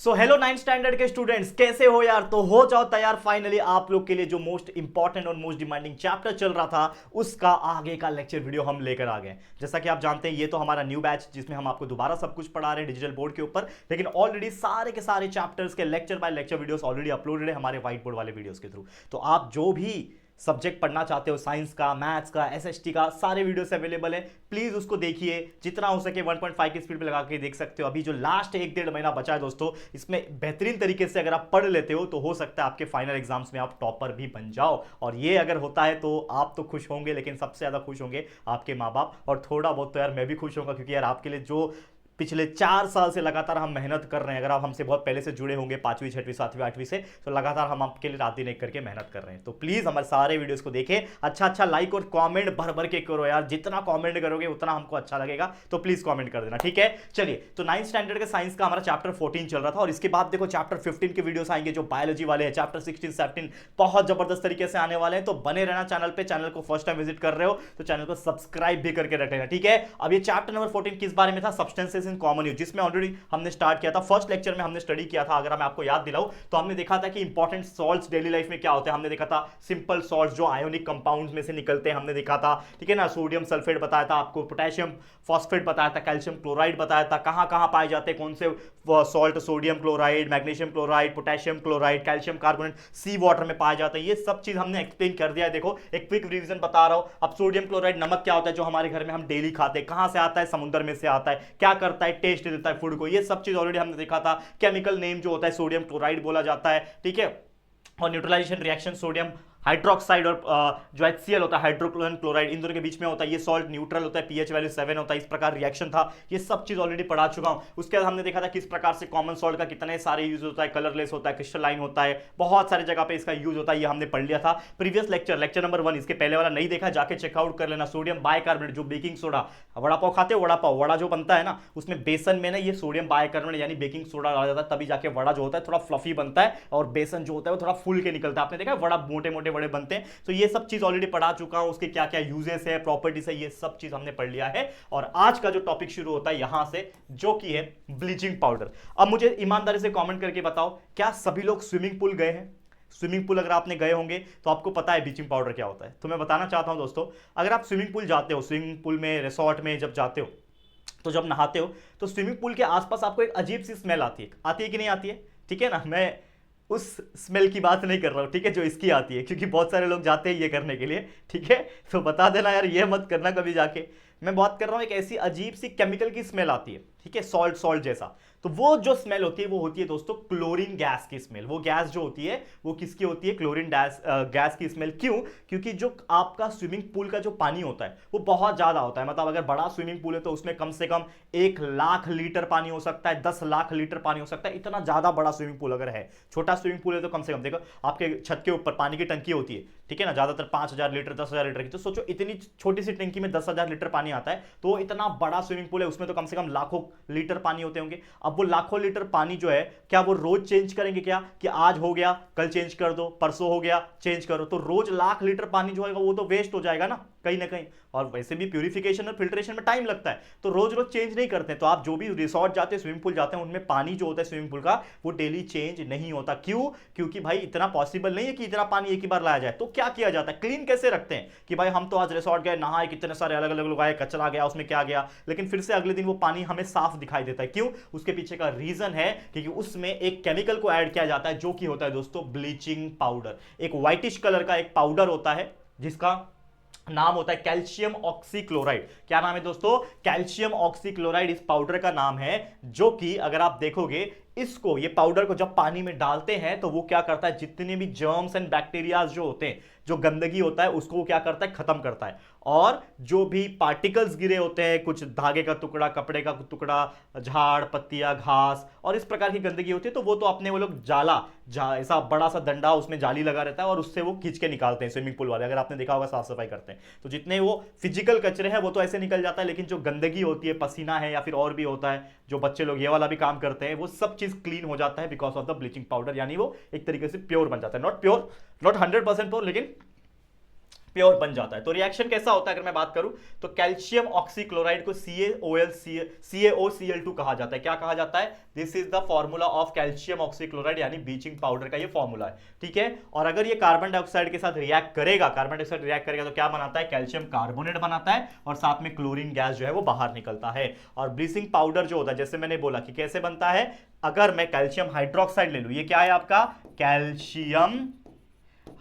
So hello 9th standard के students, कैसे हो यार। तो हो जाओ तैयार, फाइनली आप लोग के लिए जो मोस्ट इंपॉर्टेंट और मोस्ट डिमांडिंग चैप्टर चल रहा था उसका आगे का लेक्चर वीडियो हम लेकर आ गए। जैसा कि आप जानते हैं ये तो हमारा न्यू बैच जिसमें हम आपको दोबारा सब कुछ पढ़ा रहे हैं डिजिटल बोर्ड के ऊपर, लेकिन ऑलरेडी सारे के सारे चैप्टर्स के lecture by lecture videos already uploaded है हमारे व्हाइट बोर्ड वाले वीडियोस के थ्रू। तो आप जो भी सब्जेक्ट पढ़ना चाहते हो, साइंस का, मैथ्स का, एसएसटी का, सारे वीडियोस अवेलेबल है। प्लीज उसको देखिए, जितना हो सके 1.5 की स्पीड पे लगा के देख सकते हो। अभी जो लास्ट 1-1.5 महीना बचा है दोस्तों, इसमें बेहतरीन तरीके से अगर आप पढ़ लेते हो तो हो सकता है आपके फाइनल एग्जाम्स में आप टॉपर भी बन जाओ। और ये अगर होता है तो आप तो खुश होंगे, लेकिन सबसे ज्यादा खुश होंगे आपके माँ बाप। और थोड़ा बहुत तो यार मैं भी खुश होऊंगा, क्योंकि यार आपके लिए जो पिछले 4 साल से लगातार हम मेहनत कर रहे हैं, अगर आप हमसे बहुत पहले से जुड़े होंगे 5वीं 6वीं 7वीं 8वीं से, तो लगातार हम आपके लिए रात दिन एक करके मेहनत कर रहे हैं। तो प्लीज हमारे सारे वीडियोस को देखें, अच्छा अच्छा लाइक और कमेंट भर भर के करो यार। जितना कमेंट करोगे उतना हमको अच्छा लगेगा, तो प्लीज कमेंट कर देना, ठीक है। चलिए, तो 9th स्टैंडर्ड के साइंस का हमारा चैप्टर 14 चल रहा था, और इसके बाद देखो चैप्टर 15 के वीडियोस आएंगे जो बायोलॉजी वाले हैं। चैप्टर 16 17 बहुत जबरदस्त तरीके से आने वाले हैं, तो बने रहना चैनल पे। चैनल को फर्स्ट टाइम विजिट कर रहे हो तो चैनल को सब्सक्राइब भी करके रख लेना, ठीक है। अब ये चैप्टर नंबर 14 किस बारे में था? सब्सटेंसेस इन कॉमन यूज, जिसमें ऑलरेडी हमने स्टार्ट किया था। फर्स्ट लेक्चर में हमने स्टडी किया था, अगर मैं आपको याद दिलाऊं तो हमने देखा था कि इंपॉर्टेंट सॉल्ट्स डेली लाइफ में क्या होते हैं। हमने देखा था सिंपल सॉल्ट्स जो आयोनिक कंपाउंड्स में से निकलते हैं, हमने देखा था, ठीक है ना। सोडियम सल्फेट बताया था आपको, पोटेशियम फॉस्फेट बताया था, कैल्शियम क्लोराइड बताया था, कहां कहां पाए जाते हैं, कौन से salt, sodium chloride, magnesium chloride, potassium chloride, calcium carbonate sea water में पाए जाते हैं। ये सब चीज हमने एक्सप्लेन कर दिया है। देखो एक क्विक रिवीजन बता रहा हूं। अब सोडियम क्लोराइड नमक क्या होता है जो हमारे घर में हम डेली खाते हैं, कहां से आता है? समुद्र में से आता है। क्या करता है? टेस्ट देता है फूड को। ये सब चीज ऑलरेडी हमने देखा था। केमिकल नेम जो होता है सोडियम क्लोराइड बोला जाता है, ठीक है। और न्यूट्रलाइजेशन रिएक्शन सोडियम हाइड्रोक्साइड और जो HCl होता है हाइड्रोक्लोरिक क्लोराइड, इन दोनों के बीच में होता है। ये सॉल्ट न्यूट्रल होता है, पीएच वैल्यू 7 होता है। इस प्रकार रिएक्शन था, ये सब चीज ऑलरेडी पढ़ा चुका हूं। उसके बाद हमने देखा था किस प्रकार से कॉमन सॉल्ट का कितने सारे यूज होता है, कलरलेस होता है, क्रिस्टलाइन होता है, बहुत सारी जगह पे इसका यूज होता है। ये हमने पढ़ लिया था प्रीवियस लेक्चर नंबर 1। इसके पहले वाला नहीं देखा, जाके चेकआउट कर लेना। सोडियम बाइकार्बोनेट जो बेकिंग सोडा, वड़ा पाव खाते हो, वड़ा पाव, वड़ा जो बनता है ना, उसमें बेसन में ना ये सोडियम बाइकार्बोनेट यानी बेकिंग सोडा डाला जाता है, तभी जाके वड़ा जो होता है थोड़ा फ्लफी बनता है, और बेसन जो होता है वो थोड़ा फूल के निकलता है। आपने देखा वड़ा मोटे मोटे बड़े बनते हैं। तो ये सब चीज ऑलरेडी पढ़ा चुका हूं। उसके क्या क्या यूजेस है, प्रॉपर्टीज है, ये सब चीज हमने पढ़ लिया है। और आज का जो टॉपिक शुरू होता है यहां से, जो कि है ब्लीचिंग पाउडर। अब मुझे ईमानदारी से कमेंट करके बताओ, क्या सभी लोग स्विमिंग पूल गए हैं? स्विमिंग पूल अगर आपने गए होंगे तो आपको पता है ब्लीचिंग पाउडर क्या होता है। तो मैं बताना चाहता हूं दोस्तों, अगर आप स्विमिंग पूल जाते हो, स्विमिंग पूल में, रिसोर्ट में जब जाते हो, तो जब नहाते हो तो स्विमिंग पूल के आसपास आपको एक अजीब सी स्मेल आती है कि नहीं आती है? ठीक है ना। मैं उस स्मेल की बात नहीं कर रहा हूं, ठीक है, जो इसकी आती है, क्योंकि बहुत सारे लोग जाते हैं ये करने के लिए, ठीक है। तो बता देना यार, ये मत करना कभी जाके। मैं बात कर रहा हूं एक ऐसी अजीब सी केमिकल की स्मेल आती है, ठीक है, सॉल्ट सॉल्ट जैसा। तो वो जो स्मेल होती है वो होती है दोस्तों क्लोरीन गैस की स्मेल। वो गैस जो होती है वो किसकी होती है? क्लोरीन गैस की स्मेल। क्यों? क्योंकि जो आपका स्विमिंग पूल का जो पानी होता है वो बहुत ज्यादा होता है। मतलब अगर बड़ा स्विमिंग पूल है तो उसमें कम से कम 1 लाख लीटर पानी हो सकता है, 10 लाख लीटर पानी हो सकता है, इतना ज्यादा बड़ा स्विमिंग पूल अगर है। छोटा स्विमिंग पूल है तो कम से कम, देखो आपके छत के ऊपर पानी की टंकी होती है, ठीक है ना, ज्यादातर 5000 लीटर 10,000 लीटर की। तो सोचो इतनी छोटी सी टंकी में 10,000 लीटर पानी आता है, तो इतना बड़ा स्विमिंग पूल है, उसमें तो कम से कम लाखों लीटर पानी होते होंगे। अब वो लाखों लीटर पानी जो है, क्या वो रोज चेंज करेंगे? क्या कि आज हो गया कल चेंज कर दो, परसों हो गया चेंज करो? तो रोज लाख लीटर पानी जो है वो तो वेस्ट हो जाएगा ना कहीं ना कहीं। और वैसे भी प्यूरिफिकेशन और फिल्ट्रेशन में टाइम लगता है, तो रोज रोज चेंज नहीं करते। तो आप जो भी रिसोर्ट जाते हैं, स्विमिंग पूल जाते हैं, उनमें पानी जो होता है स्विमिंग पूल का वो डेली चेंज नहीं होता। क्यों? क्योंकि भाई इतना पॉसिबल नहीं है कि इतना पानी एक ही बार लाया जाए। तो क्या किया जाता है? क्लीन कैसे रखते हैं कि भाई हम तो आज रिसोर्ट गए, नहाए, कितने सारे अलग अलग लोग आए, कचरा गया, उसमें क्या गया, लेकिन फिर से अगले दिन वो पानी हमें साफ दिखाई देता है। क्यों? उसके पीछे का रीजन है क्योंकि उसमें एक केमिकल को ऐड किया जाता है जो कि होता है दोस्तों ब्लीचिंग पाउडर। एक व्हाइटिश कलर का एक पाउडर होता है जिसका नाम होता है कैल्शियम ऑक्सीक्लोराइड। क्या नाम है दोस्तों? कैल्शियम ऑक्सीक्लोराइड इस पाउडर का नाम है, जो कि अगर आप देखोगे इसको, ये पाउडर को जब पानी में डालते हैं तो वो क्या करता है, जितने भी जर्म्स एंड बैक्टीरियाज जो होते हैं, जो गंदगी होता है, उसको वो क्या करता है, खत्म करता है। और जो भी पार्टिकल्स गिरे होते हैं, कुछ धागे का टुकड़ा, कपड़े का टुकड़ा, झाड़, पत्तियां, घास और इस प्रकार की गंदगी होती है, तो वो तो अपने वो लोग ऐसा बड़ा सा डंडा, उसमें जाली लगा रहता है और उससे वो खींच के निकालते हैं स्विमिंग पूल वाले। अगर आपने देखा होगा साफ सफाई करते हैं तो जितने वो फिजिकल कचरे हैं वो तो ऐसे निकल जाता है, लेकिन जो गंदगी होती है, पसीना है या फिर और भी होता है, जो बच्चे लोग ये वाला भी काम करते हैं, वो सब चीज क्लीन हो जाता है because of the bleaching powder. यानी वो एक तरीके से प्योर बन जाता है। नॉट प्योर, नॉट 100% प्योर, लेकिन प्योर बन जाता है। तो रिएक्शन कैसा होता है अगर मैं बात करूं तो कैल्शियम ऑक्सीक्लोराइड को CaOCl2 कहा जाता है। क्या कहा जाता है? This is the formula of calcium oxychloride यानी ब्लीचिंग पाउडर का ये फॉर्मूला है, ठीक है। और अगर ये कार्बन डाइऑक्साइड के साथ रिएक्ट करेगा, कार्बन डाइऑक्साइड रिएक्ट करेगा तो क्या बनाता है? कैल्शियम कार्बोनेट बनाता है और साथ में क्लोरीन गैस जो है वो बाहर निकलता है। और ब्लीचिंग पाउडर जो होता है, जैसे मैंने बोला कि कैसे बनता है, अगर मैं कैल्शियम हाइड्रोक्साइड ले लूं, ये क्या है आपका? Calcium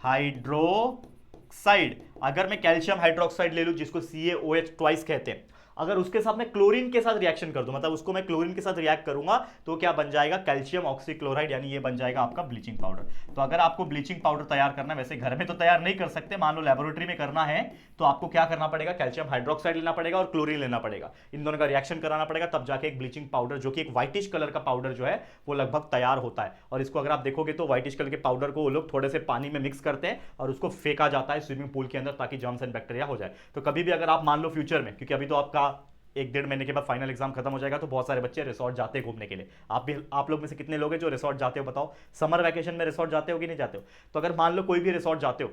hydroxide. अगर मैं कैल्शियम हाइड्रोक्साइड ले लूं जिसको CaOH ट्वाइस कहते हैं, अगर उसके साथ मैं क्लोरीन के साथ रिएक्शन कर दूं, मतलब उसको मैं क्लोरीन के साथ रिएक्ट करूंगा तो क्या बन जाएगा? कैल्शियम ऑक्सीक्लोराइड, यानी ये बन जाएगा आपका ब्लीचिंग पाउडर। तो अगर आपको ब्लीचिंग पाउडर तैयार करना है, वैसे घर में तो तैयार नहीं कर सकते, मान लो लैबोरेटरी में करना है, तो आपको क्या करना पड़ेगा? कैल्शियम हाइड्रोक्साइड लेना पड़ेगा और क्लोरीन लेना पड़ेगा, इन दोनों का रिएक्शन कराना पड़ेगा, तब जाके एक ब्लीचिंग पाउडर जो कि एक व्हाइटिश कलर का पाउडर जो है वो लगभग तैयार होता है। और इसको अगर आप देखोगे तो व्हाइटिश कलर के पाउडर को वो लोग थोड़े से पानी में मिक्स करते हैं और उसको फेंका जाता है स्विमिंग पूल के अंदर ताकि जर्म्स एंड बैक्टीरिया हो जाए। तो कभी भी अगर आप मान लो फ्यूचर में, क्योंकि अभी तो आपका 1-1.5 महीने के बाद फाइनल एग्जाम खत्म हो जाएगा, तो बहुत सारे बच्चे रिसोर्ट जाते हैं घूमने के लिए। आप लोग में से कितने लोग हैं जो रिसोर्ट जाते हो? बताओ, समर वैकेशन में रिसोर्ट जाते हो कि नहीं जाते हो? तो अगर मान लो कोई भी रिसोर्ट जाते हो,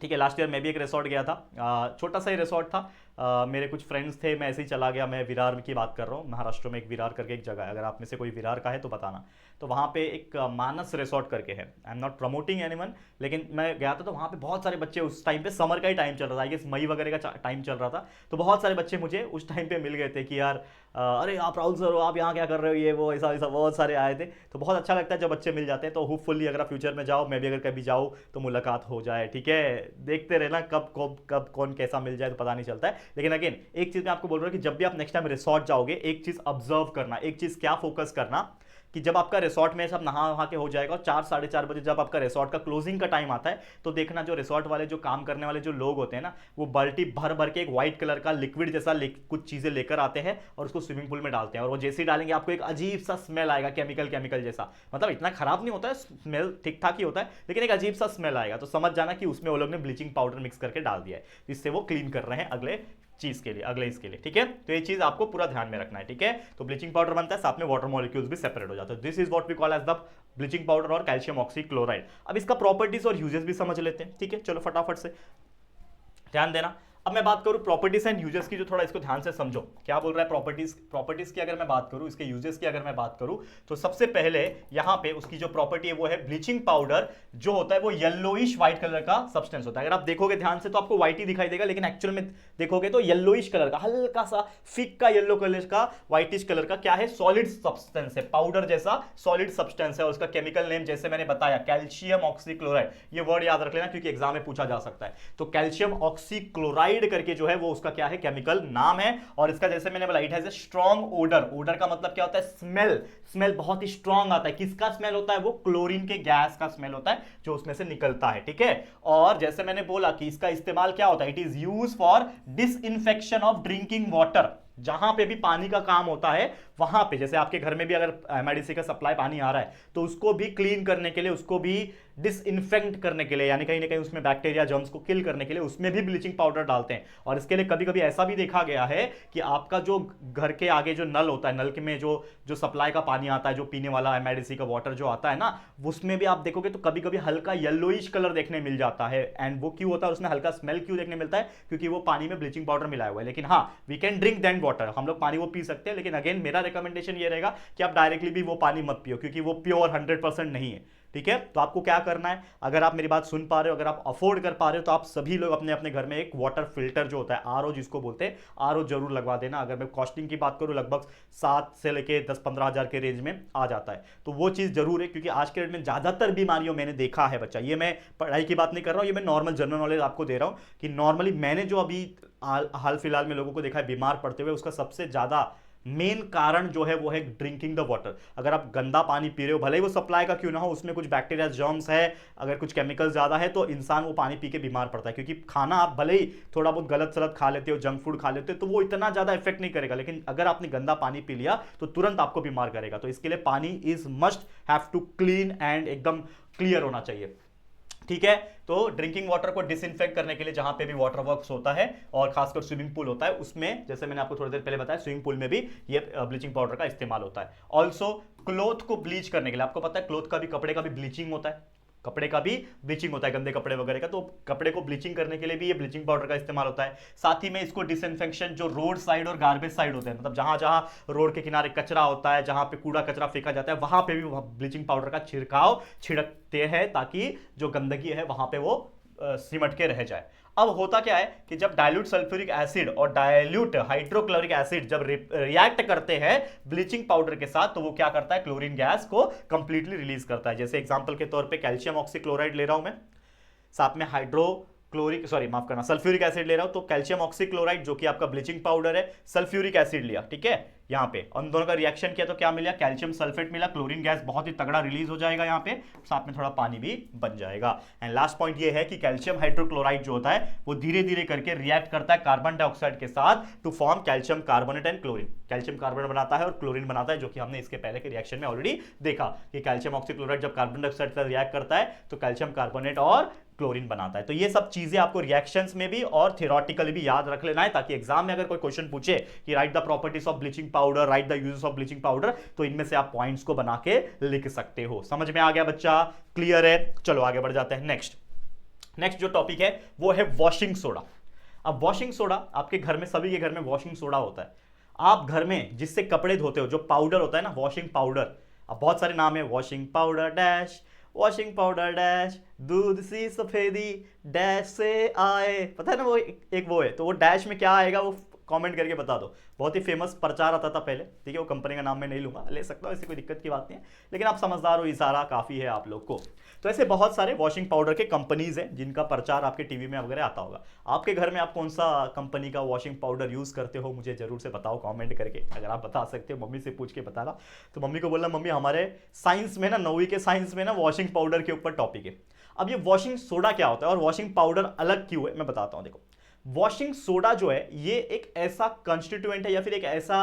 ठीक है, लास्ट ईयर मैं भी एक रिसोर्ट गया था, छोटा सा ही रिसोर्ट था, मेरे कुछ फ्रेंड्स थे, मैं ऐसे ही चला गया। मैं विरार की बात कर रहा हूँ, महाराष्ट्र में एक विरार करके एक जगह है, अगर आप में से कोई विरार का है तो बताना। तो वहाँ पे एक मानस रिसोर्ट करके है, I am not promoting anyone, लेकिन मैं गया था तो वहाँ पे बहुत सारे बच्चे, उस टाइम पे समर का ही टाइम चल रहा था, आई गेस मई वगैरह का टाइम चल रहा था, तो बहुत सारे बच्चे मुझे उस टाइम पे मिल गए थे कि यार अरे आप राहुल सर हो, आप यहाँ क्या कर रहे हो, ये वो ऐसा ऐसा, बहुत सारे आए थे। तो बहुत अच्छा लगता है जब बच्चे मिल जाते हैं। तो होपफुली अगर आप फ्यूचर में जाओ, मैं भी अगर कभी जाऊँ तो मुलाकात हो जाए, ठीक है। देखते रहना कब कब कब कौन कैसा मिल जाए तो पता नहीं चलता है। लेकिन अगेन एक चीज मैं आपको बोल रहा हूँ कि जब भी आप नेक्स्ट टाइम रिसोर्ट जाओगे, एक चीज ऑब्जर्व करना, एक चीज क्या फोकस करना कि जब आपका रिसोर्ट में सब नहा वहा के हो जाएगा और 4-4:30 बजे जब आपका रिसोर्ट का क्लोजिंग का टाइम आता है, तो देखना जो रिसोर्ट वाले जो काम करने वाले जो लोग होते हैं ना, वो बाल्टी भर भर के एक व्हाइट कलर का लिक्विड जैसा कुछ चीजें लेकर आते हैं और उसको स्विमिंग पूल में डालते हैं। और वो जैसे ही डालेंगे आपको एक अजीब सा स्मेल आएगा, केमिकल जैसा, मतलब इतना खराब नहीं होता है, स्मेल ठीक ठाक ही होता है, लेकिन एक अजीब सा स्मेल आएगा। तो समझ जाना कि उसमें वो लोग ने ब्लीचिंग पाउडर मिक्स करके डाल दिया है, जिससे वो क्लीन कर रहे हैं अगले चीज के लिए, अगले इसके लिए, ठीक है। तो ये चीज आपको पूरा ध्यान में रखना है, ठीक है। तो ब्लीचिंग पाउडर बनता है, साथ में वाटर मॉलिक्यूल्स भी सेपरेट हो जाते हैं। This is what we call as the bleaching powder और कैल्शियम ऑक्सीक्लोराइड। अब इसका प्रॉपर्टीज और यूजेस भी समझ लेते हैं, ठीक है। चलो फटाफट से ध्यान देना। अब मैं बात करूं प्रॉपर्टीज एंड यूजेस की, जो थोड़ा इसको ध्यान से समझो क्या बोल रहा है। प्रॉपर्टीज की अगर मैं बात करूं, इसके यूजेस की अगर मैं बात करूं, तो सबसे पहले यहां पे उसकी जो प्रॉपर्टी है वो है ब्लीचिंग पाउडर जो होता है वो येलोइश व्हाइट कलर का सब्सटेंस होता है। अगर आप देखोगे ध्यान से तो आपको व्हाइट ही दिखाई देगा, लेकिन एक्चुअल में देखोगे तो येलोइश कलर का, हल्का सा फिक्का येलो कलर का, व्हाइटिश कलर का, क्या है? सॉलिड सब्सटेंस है, पाउडर जैसा सॉलिड सब्सटेंस है। और उसका केमिकल नेम जैसे मैंने बताया कैल्शियम ऑक्सीक्लोराइड, ये वर्ड याद रख लेना क्योंकि एग्जाम में पूछा जा सकता है। तो कैल्शियम ऑक्सीक्लोराइड करके जो है वो उसका क्या है? केमिकल नाम है। और इसका जैसे मैंने बोला it has a strong odour. Odour का मतलब क्या होता है? स्मेल। स्मेल बहुत ही स्ट्रॉन्ग आता है। किसका स्मेल होता है? वो क्लोरीन के गैस का स्मेल होता है जो उसमें से निकलता है, ठीक है। और जैसे मैंने बोला कि इसका इस्तेमाल क्या होता है? It is use for disinfection of drinking water. जहां पे भी पानी का काम होता है वहां पे, जैसे आपके घर में भी अगर एमआईडीसी का सप्लाई पानी आ रहा है तो उसको भी क्लीन करने के लिए, उसको भी डिसइंफेक्ट करने के लिए, यानी कहीं ना कहीं उसमें बैक्टीरिया जर्म्स को किल करने के लिए उसमें भी ब्लीचिंग पाउडर डालते हैं। और इसके लिए कभी कभी ऐसा भी देखा गया है कि आपका जो घर के आगे जो नल होता है, नल के में जो सप्लाई का पानी आता है, जो पीने वाला एमआईडीसी का वाटर जो आता है ना, उसमें भी आप देखोगे तो कभी कभी हल्का येलोइश कलर देखने मिल जाता है। एंड वो क्यों होता है? उसमें हल्का स्मेल क्यों देखने मिलता है? क्योंकि वो पानी में ब्लीचिंग पाउडर मिलाया हुआ है। लेकिन हाँ, we can drink that water, हम लोग पानी वो पी सकते हैं। लेकिन अगेन मेरा रिकमेंडेशन ये रहेगा कि आप डायरेक्टली भी वो पानी मत पियो, क्योंकि वो प्योर 100% नहीं है, ठीक है। तो आपको क्या करना है, अगर आप मेरी बात सुन पा रहे हो, अगर आप अफोर्ड कर पा रहे हो, तो आप सभी लोग अपने अपने घर में एक वाटर फिल्टर जो होता है, आरओ जिसको बोलते हैं, आरओ जरूर लगवा देना। अगर मैं कॉस्टिंग की बात करूं, लगभग 7 से लेके 10-15 हज़ार के रेंज में आ जाता है। तो वो चीज़ जरूर है, क्योंकि आज के डेट में ज़्यादातर बीमारियों मैंने देखा है बच्चा, ये मैं पढ़ाई की बात नहीं कर रहा हूँ, ये मैं नॉर्मल जनरल नॉलेज आपको दे रहा हूँ कि नॉर्मली मैंने जो अभी हाल फिलहाल में लोगों को देखा है बीमार पड़ते हुए, उसका सबसे ज़्यादा मेन कारण जो है वो है ड्रिंकिंग द वाटर। अगर आप गंदा पानी पी रहे हो, भले ही वो सप्लाई का क्यों ना हो, उसमें कुछ बैक्टीरिया जर्म्स है, अगर कुछ केमिकल ज्यादा है, तो इंसान वो पानी पी के बीमार पड़ता है। क्योंकि खाना आप भले ही थोड़ा बहुत गलत सलत खा लेते हो, जंक फूड खा लेते हो, तो वो इतना ज्यादा इफेक्ट नहीं करेगा। लेकिन अगर आपने गंदा पानी पी लिया तो तुरंत आपको बीमार करेगा। तो इसके लिए पानी is must have to clean and एकदम क्लियर होना चाहिए, ठीक है। तो ड्रिंकिंग वाटर को डिसइंफेक्ट करने के लिए जहां पे भी वाटर वर्क्स होता है और खासकर स्विमिंग पूल होता है, उसमें जैसे मैंने आपको थोड़ी देर पहले बताया, स्विमिंग पूल में भी ये ब्लीचिंग पाउडर का इस्तेमाल होता है। ऑल्सो क्लोथ को ब्लीच करने के लिए, आपको पता है क्लोथ का भी, कपड़े का भी ब्लीचिंग होता है, कपड़े का भी ब्लीचिंग होता है, गंदे कपड़े वगैरह का, तो कपड़े को ब्लीचिंग करने के लिए भी ये ब्लीचिंग पाउडर का इस्तेमाल होता है। साथ ही में इसको डिसइंफेक्शन, जो रोड साइड और गार्बेज साइड होते हैं, मतलब जहां जहां रोड के किनारे कचरा होता है, जहां पे कूड़ा कचरा फेंका जाता है, वहां पे भी ब्लीचिंग पाउडर का छिड़काव छिड़कते हैं ताकि जो गंदगी है वहां पे वो सिमट के रह जाए। अब होता क्या है कि जब डाइल्यूट सल्फ्यूरिक एसिड और डाइल्यूट हाइड्रोक्लोरिक एसिड जब रिएक्ट करते हैं ब्लीचिंग पाउडर के साथ, तो वो क्या करता है, क्लोरीन गैस को कंप्लीटली रिलीज करता है। जैसे एग्जांपल के तौर पे कैल्शियम ऑक्सीक्लोराइड ले रहा हूं मैं, साथ में माफ करना, सल्फ्यूरिक एसिड ले रहा हूं, तो कैल्शियम ऑक्सीक्लोराइड जो कि आपका ब्लीचिंग पाउडर है, सल्फ्यूरिक एसिड लिया, ठीक है, यहां पे उन दोनों का रिएक्शन किया तो क्या मिला, कैल्शियम सल्फेट मिला, क्लोरीन गैस बहुत ही तगड़ा रिलीज हो जाएगा यहां पे, साथ में थोड़ा पानी भी बन जाएगा। एंड लास्ट पॉइंट ये है कि कैल्शियम हाइड्रोक्लोराइड जो होता है वो धीरे धीरे करके रिएक्ट करता है कार्बन डाइऑक्साइड के साथ to form calcium carbonate and chlorine. Calcium carbonate बनाता है और क्लोरीन बनाता है, जो कि हमने इसके पहले के रिएक्शन में ऑलरेडी देखा कि कैल्शियम ऑक्सीक्लोराइड जब कार्बन डाइऑक्साइड से रिएक्ट करता है तो कैल्शियम कार्बोनेट और क्लोरीन बनाता है। तो ये सब चीजें आपको रिएक्शंस में भी और थियोरेटिकली भी याद रख लेना है, ताकि एग्जाम में अगर कोई क्वेश्चन पूछे कि right the properties of bleaching powder, right the uses of bleaching powder, तो इनमें से आप पॉइंट्स को बना के लिख सकते हो। समझ में आ गया बच्चा? क्लियर है? चलो आगे बढ़ जाते हैं। नेक्स्ट जो टॉपिक है वो है वॉशिंग सोडा। अब वॉशिंग सोडा आपके घर में, सभी के घर में वॉशिंग सोडा होता है। आप घर में जिससे कपड़े धोते हो, जो पाउडर होता है ना, वॉशिंग पाउडर, अब बहुत सारे नाम है, washing powder dash, washing powder dash, दूध सी सफेदी डैश से आए, पता है ना वो एक वो है, तो वो डैश में क्या आएगा वो कमेंट करके बता दो। बहुत ही फेमस प्रचार आता था पहले, ठीक है, वो कंपनी का नाम मैं नहीं लूंगा, ले सकता हूँ, ऐसी कोई दिक्कत की बात नहीं है, लेकिन आप समझदार हो, इशारा काफी है आप लोग को। तो ऐसे बहुत सारे वॉशिंग पाउडर के कंपनीज हैं जिनका प्रचार आपके टीवी में वगैरह आता होगा। आपके घर में आप कौन सा कंपनी का वॉशिंग पाउडर यूज करते हो, मुझे जरूर से बताओ कमेंट करके। अगर आप बता सकते हो, मम्मी से पूछ के बताना। तो मम्मी को बोलना, मम्मी हमारे साइंस में ना, 9वीं के साइंस में ना वॉशिंग पाउडर के ऊपर टॉपिक है। अब ये वॉशिंग सोडा क्या होता है और वॉशिंग पाउडर अलग क्यों है, मैं बताता हूं। देखो, वॉशिंग सोडा जो है ये एक ऐसा कंस्टिट्यूएंट है या फिर एक ऐसा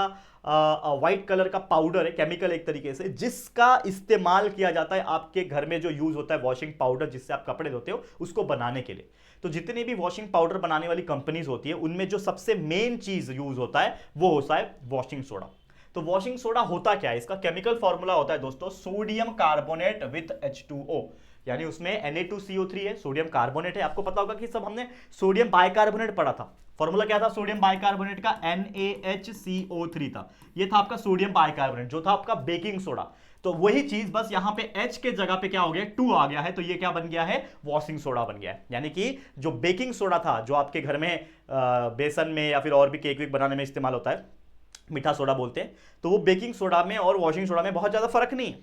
व्हाइट कलर का पाउडर है, केमिकल एक तरीके से, जिसका इस्तेमाल किया जाता है आपके घर में जो यूज होता है वॉशिंग पाउडर जिससे आप कपड़े धोते हो उसको बनाने के लिए। तो जितनी भी वॉशिंग पाउडर बनाने वाली कंपनीज होती है उनमें जो सबसे मेन चीज यूज होता है वो होता है वॉशिंग सोडा। तो वॉशिंग सोडा होता क्या है, इसका केमिकल फॉर्मूला होता है दोस्तों, सोडियम कार्बोनेट विथ H2O, यानी उसमें Na2CO3 है, सोडियम कार्बोनेट है। आपको पता होगा कि सब हमने सोडियम बाइकार्बोनेट पढ़ा था। फॉर्मूला क्या था सोडियम बाइकार्बोनेट का? NaHCO3 था। ये था आपका सोडियम बाइकार्बोनेट, जो था आपका बेकिंग सोडा। तो वही चीज बस यहां पे H के जगह पे क्या हो गया, 2 आ गया है, तो ये क्या बन गया है, वॉशिंग सोडा बन गया है। यानी कि जो बेकिंग सोडा था, जो आपके घर में बेसन में या फिर और भी केक वेक बनाने में इस्तेमाल होता है, मीठा सोडा बोलते हैं, तो वो बेकिंग सोडा में और वॉशिंग सोडा में बहुत ज्यादा फर्क नहीं है,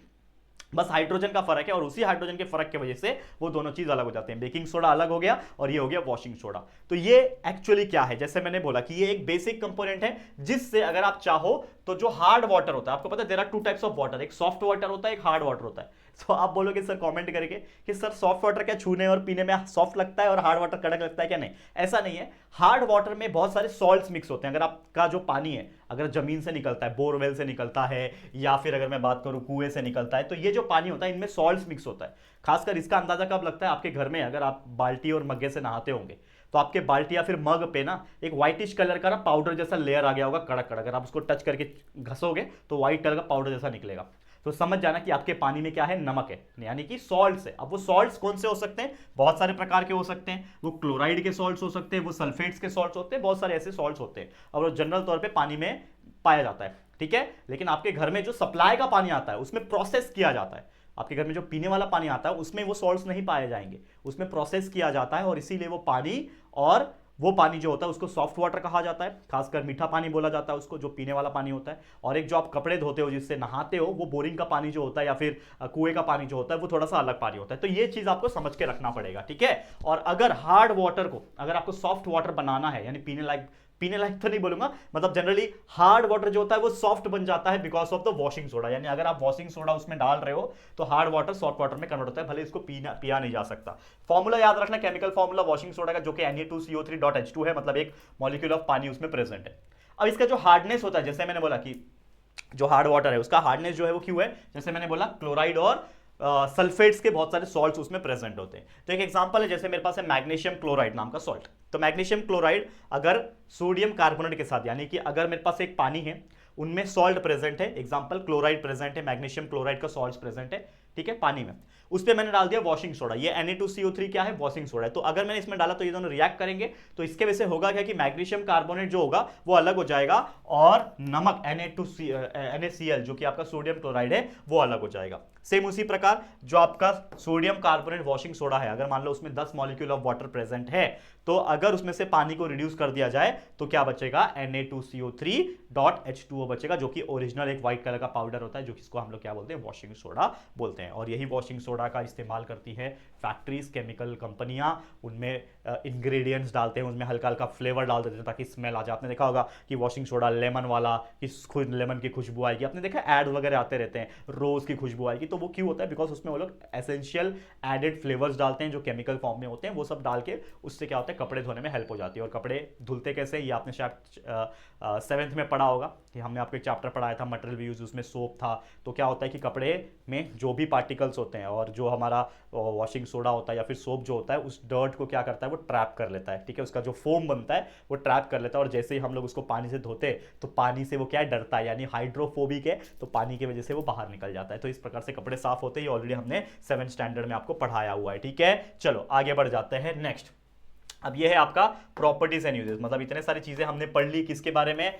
बस हाइड्रोजन का फर्क है, और उसी हाइड्रोजन के फर्क की वजह से वो दोनों चीज अलग हो जाते हैं। बेकिंग सोडा अलग हो गया और ये हो गया वॉशिंग सोडा। तो ये एक्चुअली क्या है, जैसे मैंने बोला कि ये एक बेसिक कंपोनेंट है जिससे अगर आप चाहो तो जो हार्ड वाटर होता है, आपको पता है there are 2 types of water, एक सॉफ्ट वाटर होता है, एक हार्ड वाटर होता है। तो आप बोलोगे सर कमेंट करके कि सर सॉफ्ट वाटर क्या छूने और पीने में सॉफ्ट लगता है और हार्ड वाटर कड़क लगता है क्या? नहीं, ऐसा नहीं है। हार्ड वाटर में बहुत सारे सॉल्ट्स मिक्स होते हैं। अगर आपका जो पानी है अगर जमीन से निकलता है, बोरवेल से निकलता है, या फिर अगर मैं बात करूं कुएं से निकलता है, तो ये जो पानी होता है इनमें सॉल्ट्स मिक्स होता है। खासकर इसका अंदाजा कब लगता है, आपके घर में अगर आप बाल्टी और मग्गे से नहाते होंगे तो आपके बाल्टी या फिर मग पे ना एक व्हाइटिश कलर का ना पाउडर जैसा लेयर आ गया होगा, कड़क कड़क। अगर आप उसको टच करके घसोगे तो व्हाइट कलर का पाउडर जैसा निकलेगा। तो समझ जाना कि आपके पानी में क्या है, नमक है, यानी कि सॉल्ट्स है। अब वो सॉल्ट्स कौन से हो सकते हैं, बहुत सारे प्रकार के हो सकते हैं। वो क्लोराइड के सॉल्ट्स हो सकते हैं, वो सल्फेट्स के सॉल्ट्स होते हैं, बहुत सारे ऐसे सॉल्ट्स होते हैं, और वो जनरल तौर पे पानी में पाया जाता है, ठीक है। लेकिन आपके घर में जो सप्लाई का पानी आता है उसमें प्रोसेस किया जाता है। आपके घर में जो पीने वाला पानी आता है उसमें वो सॉल्ट्स नहीं पाए जाएंगे, उसमें प्रोसेस किया जाता है, और इसीलिए वो पानी, और वो पानी जो होता है उसको सॉफ्ट वाटर कहा जाता है, खासकर मीठा पानी बोला जाता है उसको, जो पीने वाला पानी होता है। और एक जो आप कपड़े धोते हो, जिससे नहाते हो, वो बोरिंग का पानी जो होता है या फिर कुएं का पानी जो होता है वो थोड़ा सा अलग पानी होता है। तो ये चीज आपको समझ के रखना पड़ेगा, ठीक है। और अगर हार्ड वाटर को, अगर आपको सॉफ्ट वाटर बनाना है, यानी पीने लायक तो नहीं बोलूंगा, मतलब जनरली हार्ड वाटर जो होता है वो सॉफ्ट बन जाता है because of the washing soda. यानी अगर आप वॉशिंग सोडा उसमें डाल रहे हो तो हार्ड वाटर सॉफ्ट वाटर में कन्वर्ट होता है, भले इसको पिया नहीं जा सकता। फॉर्मूला याद रखना, केमिकल फॉर्मूला वॉशिंग सोडा का, जो कि Na2CO3.H2 है, मतलब एक मॉलिक्यूल ऑफ पानी उसमें प्रेजेंट है। अब इसका जो हार्डनेस होता है, जैसे मैंने बोला कि जो हार्ड वाटर है उसका हार्डनेस जो है वो क्यों है, जैसे मैंने बोला क्लोराइड और सल्फेट्स के बहुत सारे सॉल्ट्स उसमें प्रेजेंट होते हैं। तो एक एग्जांपल है, जैसे मेरे पास है मैग्नीशियम क्लोराइड नाम का सॉल्ट। तो मैग्नीशियम क्लोराइड अगर सोडियम कार्बोनेट के साथ, यानी कि अगर मेरे पास एक पानी है उनमें सॉल्ट प्रेजेंट है, एग्जांपल क्लोराइड प्रेजेंट है, मैग्नीशियम क्लोराइड का सॉल्ट प्रेजेंट है, ठीक है, पानी में, उस पर मैंने डाल दिया वॉशिंग सोडा। ये Na2CO3 क्या है, वॉशिंग सोडा है। तो अगर मैंने इसमें डाला तो ये दोनों रिएक्ट करेंगे, तो इसके वजह से होगा क्या कि मैग्नीशियम कार्बोनेट जो होगा वो अलग हो जाएगा और नमक NaCl जो कि आपका सोडियम क्लोराइड है वो अलग हो जाएगा। सेम उसी प्रकार जो आपका सोडियम कार्बोनेट वॉशिंग सोडा है, अगर मान लो उसमें 10 मॉलिक्यूल ऑफ वाटर प्रेजेंट है, तो अगर उसमें से पानी को रिड्यूस कर दिया जाए तो क्या बचेगा, Na2CO3.H2O बचेगा, जो कि ओरिजिनल एक व्हाइट कलर का पाउडर होता है, जो कि इसको हम लोग क्या बोलते हैं, वॉशिंग सोडा बोलते हैं। और यही वॉशिंग सोडा का इस्तेमाल करती है फैक्ट्रीज, केमिकल कंपनियां, उनमें इंग्रेडिएंट्स डालते हैं, उसमें हल्का हल्का फ्लेवर डाल देते हैं ताकि स्मेल आ जाए। आपने देखा होगा कि वॉशिंग सोडा लेमन वाला, कि लेमन की खुशबू आएगी, आपने देखा एड वगैरह आते रहते हैं, रोज की खुशबू आएगी। तो वो क्यों होता है, बिकॉज उसमें वो लोग एसेंशियल एडेड फ्लेवर्स डालते हैं जो केमिकल फॉर्म में होते हैं, वो सब डाल के उससे क्या होता है, कपड़े धोने में हेल्प हो जाती है। और कपड़े धुलते कैसे, ये आपने शायद 7th में पढ़ा होगा कि हमने आपको एक चैप्टर पढ़ाया था मटेरियल वी यूज, उसमें सोप था। तो क्या होता है कि कपड़े में जो भी पार्टिकल्स होते हैं और जो हमारा वॉशिंग सोडा होता है या फिर सोप जो होता है, उस डर्ट को क्या करता है, वो ट्रैप कर लेता है, ठीक है, उसका जो फोम बनता है वो ट्रैप कर लेता है। और जैसे ही हम लोग उसको पानी से धोते तो पानी से वो क्या है, डरता है, यानी हाइड्रोफोबिक है, तो पानी की वजह से वो बाहर निकल जाता है। तो इस प्रकार से कपड़े साफ होते हैं, ऑलरेडी हमने 7th स्टैंडर्ड में आपको पढ़ाया हुआ है, ठीक है। चलो आगे बढ़ जाते हैं नेक्स्ट। अब ये है आपका प्रॉपर्टीज एंड यूजेस, मतलब इतने सारी चीजें हमने पढ़ ली किसके बारे में,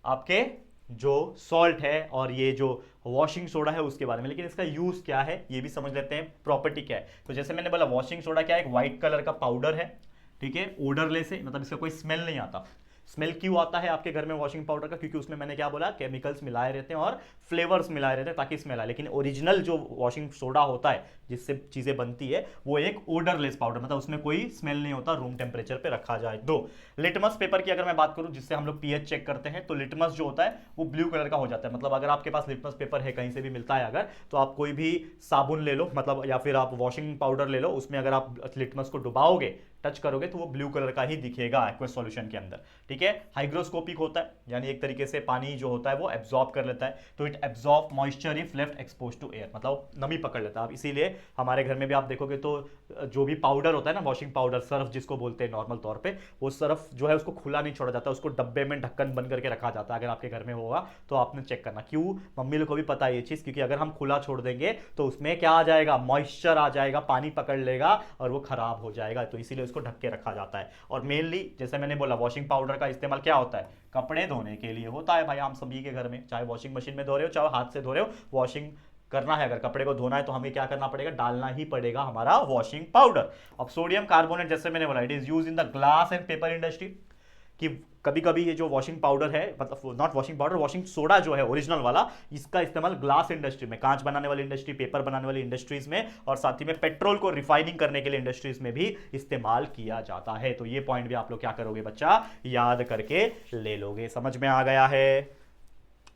आपके जो सॉल्ट है और ये जो वॉशिंग सोडा है उसके बारे में। लेकिन इसका यूज क्या है ये भी समझ लेते हैं, प्रॉपर्टी क्या है। तो जैसे मैंने बोला वॉशिंग सोडा क्या है, एक व्हाइट कलर का पाउडर है, ठीक है, ओडरलेस है, मतलब इसका कोई स्मेल नहीं आता। स्मेल क्यों आता है आपके घर में वॉशिंग पाउडर का, क्योंकि उसमें मैंने क्या बोला, केमिकल्स मिलाए रहते हैं और फ्लेवर्स मिलाए रहते हैं ताकि स्मेल आए। लेकिन ओरिजिनल जो वॉशिंग सोडा होता है जिससे चीजें बनती है वो एक ओडरलेस पाउडर, मतलब उसमें कोई स्मेल नहीं होता, रूम टेम्परेचर पे रखा जाए। दो, लिटमस पेपर की अगर मैं बात करूं जिससे हम लोग पीएच चेक करते हैं, तो लिटमस जो होता है वो ब्लू कलर का हो जाता है। मतलब अगर आपके पास लिटमस पेपर है, कहीं से भी मिलता है अगर, तो आप कोई भी साबुन ले लो, मतलब या फिर आप वॉशिंग पाउडर ले लो, उसमें अगर आप लिटमस को डुबाओगे, टच करोगे, तो वो ब्लू कलर का ही दिखेगा एक्वस सॉल्यूशन के अंदर, ठीक है। हाइग्रोस्कोपिक होता है, यानी एक तरीके से पानी जो होता है वो एब्जॉर्ब कर लेता है, तो it absorb moisture if left expose to air, मतलब नमी पकड़ लेता है। अब इसीलिए हमारे घर में भी आप देखोगे तो जो भी पाउडर होता है ना, वॉशिंग पाउडर, सर्फ जिसको बोलते हैं नॉर्मल तौर पे, वो सर्फ जो है उसको खुला नहीं छोड़ा जाता, उसको डब्बे में ढक्कन बंद करके रखा जाता है। अगर आपके घर में होगा तो आपने चेक करना, क्यों, मम्मी लोग को भी पता है ये चीज, क्योंकि अगर हम खुला छोड़ देंगे तो उसमें क्या आ जाएगा, मॉइस्चर आ जाएगा, पानी पकड़ लेगा और वो खराब हो जाएगा, तो इसीलिए उसको ढक के रखा जाता है। और मेनली जैसे मैंने बोला वॉशिंग पाउडर का इस्तेमाल क्या होता है, कपड़े धोने के लिए होता है भाई, हम सभी के घर में, चाहे वॉशिंग मशीन में धो रहे हो चाहे हाथ से धो रहे हो, वॉशिंग करना है, अगर कपड़े को धोना है तो हमें क्या करना पड़ेगा, डालना ही पड़ेगा हमारा वॉशिंग पाउडर। अब सोडियम कार्बोनेट जैसे मैंने बोला, it is use in the glass and paper industry, कि कभी कभी ये जो वॉशिंग पाउडर है, मतलब not washing powder, washing soda जो है ओरिजिनल वाला, इसका इस्तेमाल ग्लास इंडस्ट्री में, कांच बनाने वाली इंडस्ट्री, पेपर बनाने वाली इंडस्ट्रीज में, और साथ ही में पेट्रोल को रिफाइनिंग करने के लिए इंडस्ट्रीज में भी इस्तेमाल किया जाता है। तो ये पॉइंट भी आप लोग क्या करोगे बच्चा, याद करके ले लोगे। समझ में आ गया है,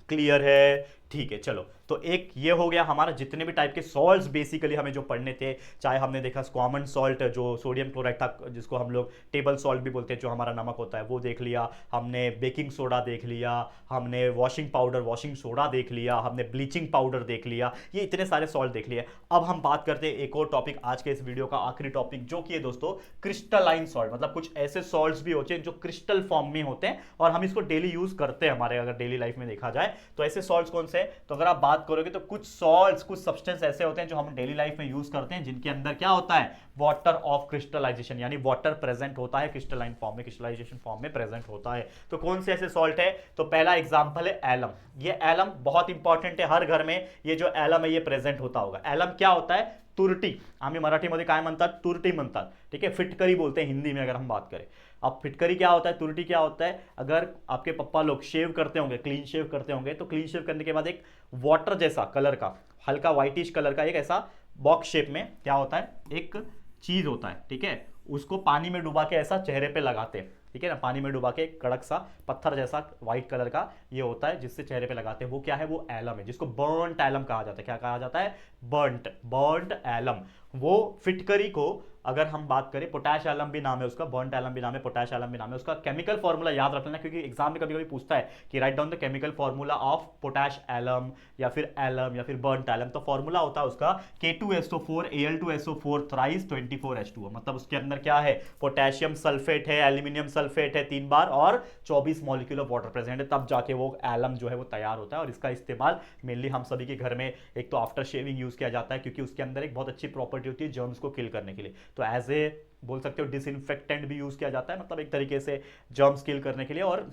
क्लियर है, ठीक है। चलो, तो एक ये हो गया हमारा जितने भी टाइप के सॉल्ट्स बेसिकली हमें जो पढ़ने थे, चाहे हमने देखा कॉमन सॉल्ट जो सोडियम क्लोराइड था, जिसको हम लोग टेबल सॉल्ट भी बोलते हैं, जो हमारा नमक होता है, वो देख लिया हमने, बेकिंग सोडा देख लिया हमने, वॉशिंग पाउडर, वॉशिंग सोडा देख लिया हमने, ब्लीचिंग पाउडर देख लिया, ये इतने सारे सॉल्ट देख लिए। अब हम बात करते हैं एक और टॉपिक, आज के इस वीडियो का आखिरी टॉपिक, जो कि है दोस्तों क्रिस्टलाइन सॉल्ट, मतलब कुछ ऐसे सॉल्ट्स भी होते हैं जो क्रिस्टल फॉर्म में होते हैं और हम इसको डेली यूज करते हैं हमारे, अगर डेली लाइफ में देखा जाए तो ऐसे सॉल्ट्स कौन से, तो अगर आप बात करोगे तो कुछ सॉल्ट्स, कुछ सब्सटेंस ऐसे होते हैं जो हम डेली लाइफ में यूज करते हैं, जिनके अंदर क्या होता है, वाटर ऑफ क्रिस्टलाइजेशन, यानी वाटर प्रेजेंट होता है क्रिस्टलाइन फॉर्म में, क्रिस्टलाइजेशन फॉर्म में प्रेजेंट होता है। तो कौन से ऐसे सॉल्ट है, तो पहला एग्जांपल है एलम। ये एलम बहुत इंपॉर्टेंट है, हर घर में ये जो एलम है ये प्रेजेंट होता होगा। एलम क्या होता है, तुरटी, आम्ही मराठीमध्ये काय म्हणतात, तुरटी म्हणतात, ठीक है, फिटकरी बोलते हैं हिंदी में अगर हम बात करें। अब फिटकरी क्या होता है, तुरटी क्या होता है, अगर आपके पप्पा लोग शेव करते होंगे, क्लीन शेव करते होंगे, तो क्लीन शेव करने के बाद एक वाटर जैसा कलर का, हल्का व्हाइटिश कलर का एक ऐसा बॉक्स शेप में क्या होता है, एक चीज होता है, ठीक है, उसको पानी में डुबा के ऐसा चेहरे पे लगाते हैं, ठीक है ना, पानी में डुबा के कड़क सा पत्थर जैसा व्हाइट कलर का ये होता है जिससे चेहरे पे लगाते हैं, वो क्या है, वो एलम है, जिसको बर्न्ट एलम कहा जाता है। क्या कहा जाता है, बर्न्ट एलम। वो फिटकरी को अगर हम बात करें, पोटैश एलम भी नाम है उसका, बर्नट एलम भी नाम है, पोटैश एलम भी नाम है उसका। केमिकल फॉर्मूला याद रख लेना, क्योंकि एग्जाम में कभी कभी पूछता है कि write down the chemical formula of potash alum या फिर एलम या फिर बर्नट एलम। तो फॉर्मूला होता है उसका K2SO4 Al2SO4 थ्राइस 24H2O। मतलब उसके अंदर क्या है, पोटेशियम सल्फेट है, एल्यूमिनियम सल्फेट है 3 बार, और 24 मॉलिक्यूल ऑफ वाटर प्रेजेंट है, तब जाके वो एलम जो है वो तैयार होता है। और इसका इस्तेमाल मेनली हम सभी के घर में एक तो आफ्टर शेविंग यूज किया जाता है, क्योंकि उसके अंदर एक बहुत अच्छी प्रॉपर्टी होती है जर्म्स को किल करने के लिए। तो एज ए बोल सकते हो डिसइंफेक्टेंट भी यूज किया जाता है, मतलब एक तरीके से जर्म्स किल करने के लिए, और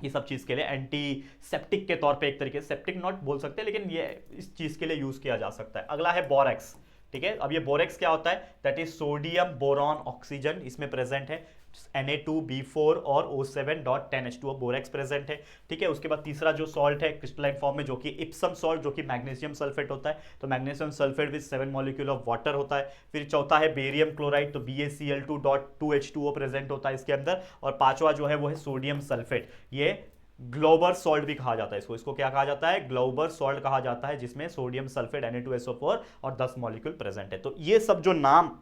ये सब चीज के लिए एंटी सेप्टिक के तौर पे, एक तरीके से सेप्टिक नॉट बोल सकते, लेकिन ये इस चीज के लिए यूज किया जा सकता है। अगला है बोरेक्स। ठीक है, अब ये बोरेक्स क्या होता है, that is sodium boron oxygen, इसमें प्रेजेंट है Na2B4 और O7.10H2O बोरेक्स प्रेजेंट है। ठीक है, उसके बाद तीसरा जो सॉल्ट है क्रिस्टलाइन फॉर्म में, जो कि इप्सम सॉल्ट, जो कि मैग्नीशियम सल्फेट होता है, तो magnesium sulphate with 7 molecule of water होता है। फिर चौथा है बेरियम क्लोराइड, तो BaCl2.2H2O प्रेजेंट होता है इसके अंदर। और पांचवा जो है वो है सोडियम सल्फेट, ये ग्लोबर सॉल्ट भी कहा जाता है इसको क्या कहा जाता है, ग्लोबर सॉल्ट कहा जाता है, जिसमें सोडियम सल्फेट Na2SO4 और 10 मॉलिक्यूल प्रेजेंट है। तो ये सब जो नाम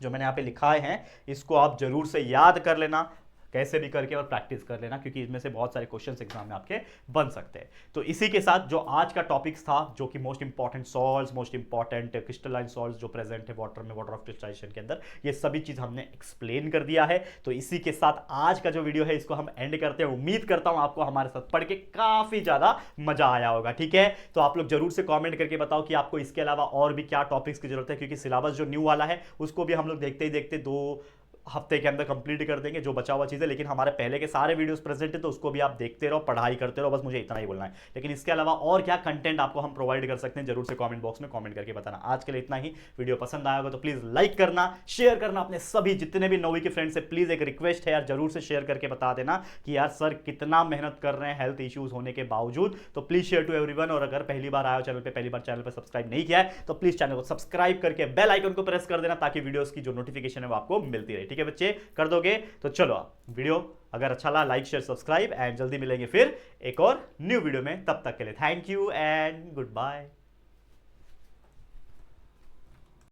जो मैंने यहाँ पे लिखाए हैं, इसको आप जरूर से याद कर लेना, कैसे भी करके, और प्रैक्टिस कर लेना, क्योंकि इसमें से बहुत सारे क्वेश्चंस एग्जाम में आपके बन सकते हैं। तो इसी के साथ जो आज का टॉपिक्स था, जो कि most important salts, most important crystalline salts जो प्रेजेंट है वाटर में, वाटर ऑफ क्रिस्टलाइजेशन के अंदर, ये सभी चीज हमने एक्सप्लेन कर दिया है। तो इसी के साथ आज का जो वीडियो है इसको हम एंड करते हैं। उम्मीद करता हूं आपको हमारे साथ पढ़ के काफी ज्यादा मजा आया होगा। ठीक है, तो आप लोग जरूर से कॉमेंट करके बताओ कि आपको इसके अलावा और भी क्या टॉपिक्स की जरूरत है, क्योंकि सिलेबस जो न्यू वाला है उसको भी हम लोग देखते ही देखते 2 हफ्ते के अंदर कंप्लीट कर देंगे जो बचा हुआ चीज़ है। लेकिन हमारे पहले के सारे वीडियोस प्रेजेंट है, तो उसको भी आप देखते रहो, पढ़ाई करते रहो, बस मुझे इतना ही बोलना है। लेकिन इसके अलावा और क्या कंटेंट आपको हम प्रोवाइड कर सकते हैं, जरूर से कमेंट बॉक्स में कमेंट करके बताना। आज के लिए इतना ही। वीडियो पसंद आया होगा तो प्लीज लाइक करना, शेयर करना अपने सभी जितने भी नौवीं के फ्रेंड्स से। प्लीज एक रिक्वेस्ट है यार, जरूर से शेयर करके बता देना कि यार सर कितना मेहनत कर रहे हैं हेल्थ इश्यूज होने के बावजूद। तो प्लीज शेयर टू एवरीवन। और अगर पहली बार आया चैनल पे, पहली बार चैनल पे सब्सक्राइब नहीं किया है, तो प्लीज चैनल को सब्सक्राइब करके बेल आइकन को प्रेस कर देना, ताकि वीडियोस की जो नोटिफिकेशन है वो आपको मिलती रहे। ठीक है बच्चे, कर दोगे तो चलो, वीडियो अगर अच्छा लगा लाइक शेयर सब्सक्राइब, एंड जल्दी मिलेंगे फिर एक और न्यू वीडियो में। तब तक के लिए thank you and good bye.